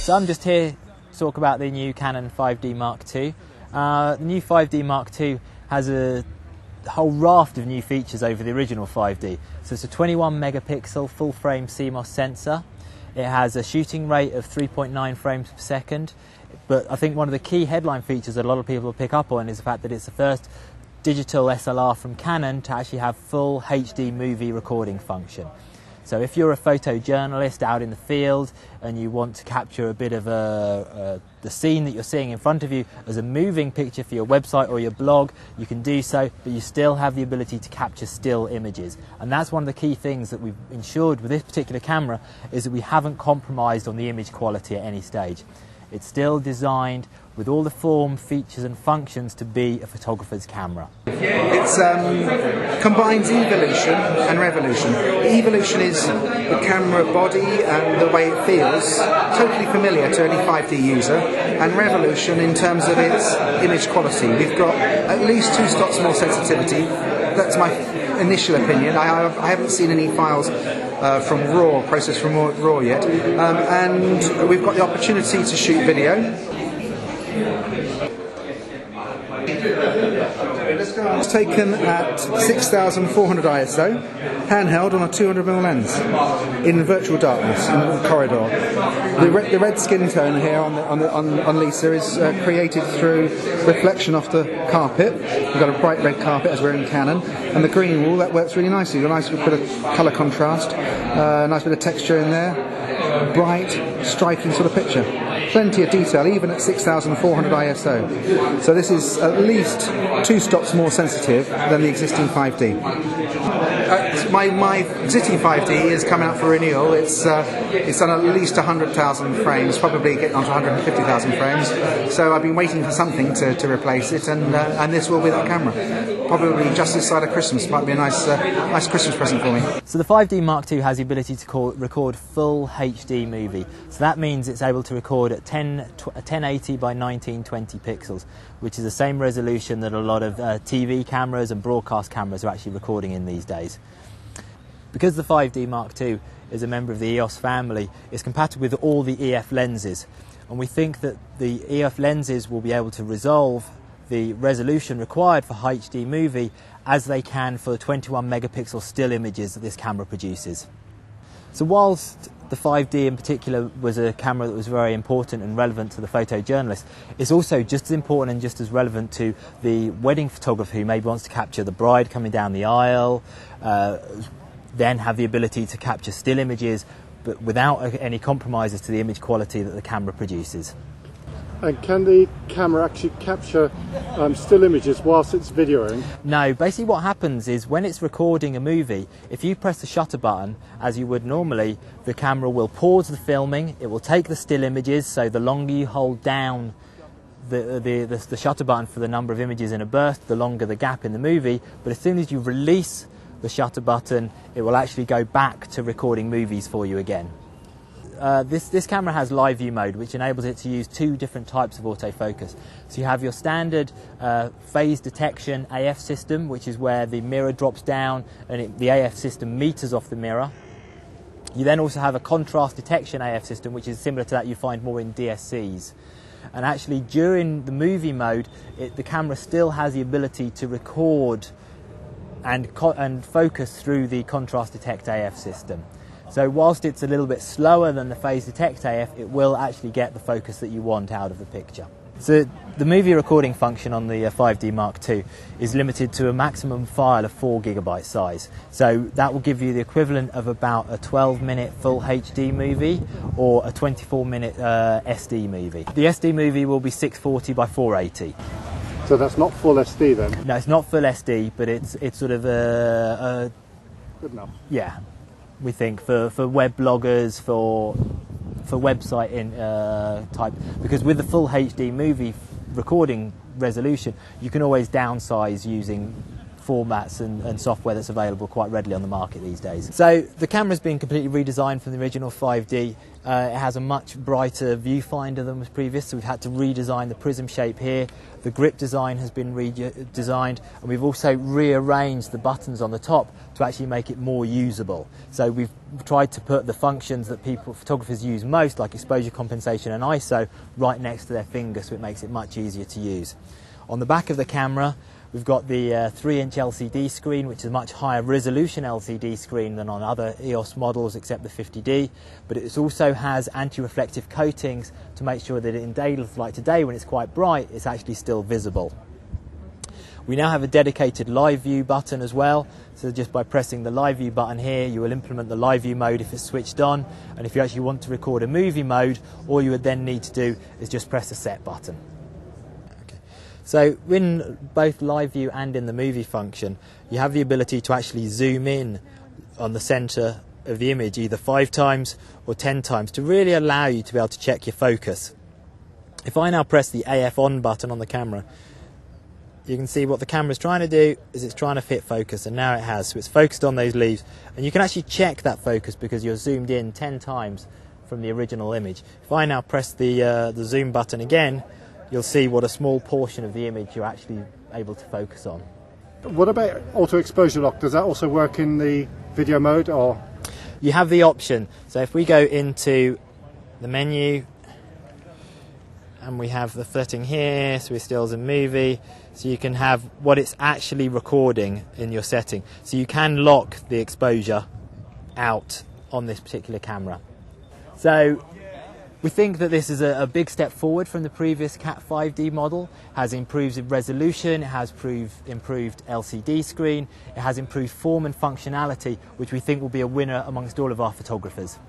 So I'm just here to talk about the new Canon 5D Mark II. The new 5D Mark II has a whole raft of new features over the original 5D. So it's a 21 megapixel full frame CMOS sensor. It has a shooting rate of 3.9 frames per second. But I think one of the key headline features that a lot of people will pick up on is the fact that it's the first digital SLR from Canon to actually have full HD movie recording function. So if you're a photojournalist out in the field and you want to capture a bit of the scene that you're seeing in front of you as a moving picture for your website or your blog, you can do so, but you still have the ability to capture still images. And that's one of the key things that we've ensured with this particular camera, is that we haven't compromised on the image quality at any stage. It's still designed with all the form, features and functions to be a photographer's camera. It combines evolution and revolution. Evolution is the camera body and the way it feels, totally familiar to any 5D user, and revolution in terms of its image quality. We've got at least 2 stops more sensitivity. That's my initial opinion. I haven't seen any files from RAW, processed from RAW yet, and we've got the opportunity to shoot video. It's taken at 6400 ISO, handheld on a 200mm lens, in virtual darkness in the corridor. The red skin tone here on Lisa is created through reflection off the carpet. We've got a bright red carpet as we're in Canon, and the green wall, that works really nicely. A nice bit of colour contrast, nice bit of texture in there, bright, striking sort of picture. Plenty of detail, even at 6400 ISO. So this is at least 2 stops more sensitive than the existing 5D. My existing 5D is coming up for renewal. It's done at least 100,000 frames, probably getting on to 150,000 frames. So I've been waiting for something to replace it, and this will be that camera. Probably just this side of Christmas. Might be a nice Christmas present for me. So the 5D Mark II has the ability to record full HD movie. So that means it's able to record at 1080 by 1920 pixels, which is the same resolution that a lot of TV cameras and broadcast cameras are actually recording in these days. Because the 5D Mark II is a member of the EOS family, it's compatible with all the EF lenses, and we think that the EF lenses will be able to resolve the resolution required for HD movie as they can for the 21 megapixel still images that this camera produces. So whilst the 5D in particular was a camera that was very important and relevant to the photojournalist, it's also just as important and just as relevant to the wedding photographer who maybe wants to capture the bride coming down the aisle, then have the ability to capture still images but without any compromises to the image quality that the camera produces. And can the camera actually capture still images whilst it's videoing? No, basically what happens is when it's recording a movie, if you press the shutter button, as you would normally, the camera will pause the filming, it will take the still images, so the longer you hold down the shutter button for the number of images in a burst, the longer the gap in the movie, but as soon as you release the shutter button, it will actually go back to recording movies for you again. This camera has live view mode, which enables it to use 2 different types of autofocus. So you have your standard phase detection AF system, which is where the mirror drops down and the AF system meters off the mirror. You then also have a contrast detection AF system, which is similar to that you find more in DSCs. And actually during the movie mode, the camera still has the ability to record and focus through the contrast detect AF system. So whilst it's a little bit slower than the phase detect AF, it will actually get the focus that you want out of the picture. So the movie recording function on the 5D Mark II is limited to a maximum file of 4 GB size. So that will give you the equivalent of about a 12-minute full HD movie or a 24-minute SD movie. The SD movie will be 640 by 480. So that's not full SD then? No, it's not full SD, but it's sort of good enough. Yeah. We think for web bloggers, for website type, because with the full HD movie recording resolution, you can always downsize using formats and software that's available quite readily on the market these days. So the camera's been completely redesigned from the original 5D. It has a much brighter viewfinder than was previous, so we've had to redesign the prism shape here. The grip design has been redesigned, and we've also rearranged the buttons on the top to actually make it more usable. So we've tried to put the functions that photographers use most, like exposure compensation and ISO, right next to their finger, so it makes it much easier to use. On the back of the camera, we've got the 3-inch LCD screen, which is a much higher resolution LCD screen than on other EOS models except the 50D, but it also has anti-reflective coatings to make sure that in days like today when it's quite bright, it's actually still visible. We now have a dedicated live view button as well, so just by pressing the live view button here, you will implement the live view mode if it's switched on, and if you actually want to record a movie mode, all you would then need to do is just press the set button. So in both live view and in the movie function, you have the ability to actually zoom in on the centre of the image either 5 times or 10 times to really allow you to be able to check your focus. If I now press the AF on button on the camera, you can see what the camera's trying to do is it's trying to fit focus, and now it has. So it's focused on those leaves, and you can actually check that focus because you're zoomed in 10 times from the original image. If I now press the zoom button again, you'll see what a small portion of the image you're actually able to focus on. What about auto exposure lock? Does that also work in the video mode, or? You have the option. So if we go into the menu and we have the setting here, so we're still as a movie, so you can have what it's actually recording in your setting. So you can lock the exposure out on this particular camera. So we think that this is a big step forward from the previous Cat 5D model. It has improved resolution, it has improved LCD screen, it has improved form and functionality, which we think will be a winner amongst all of our photographers.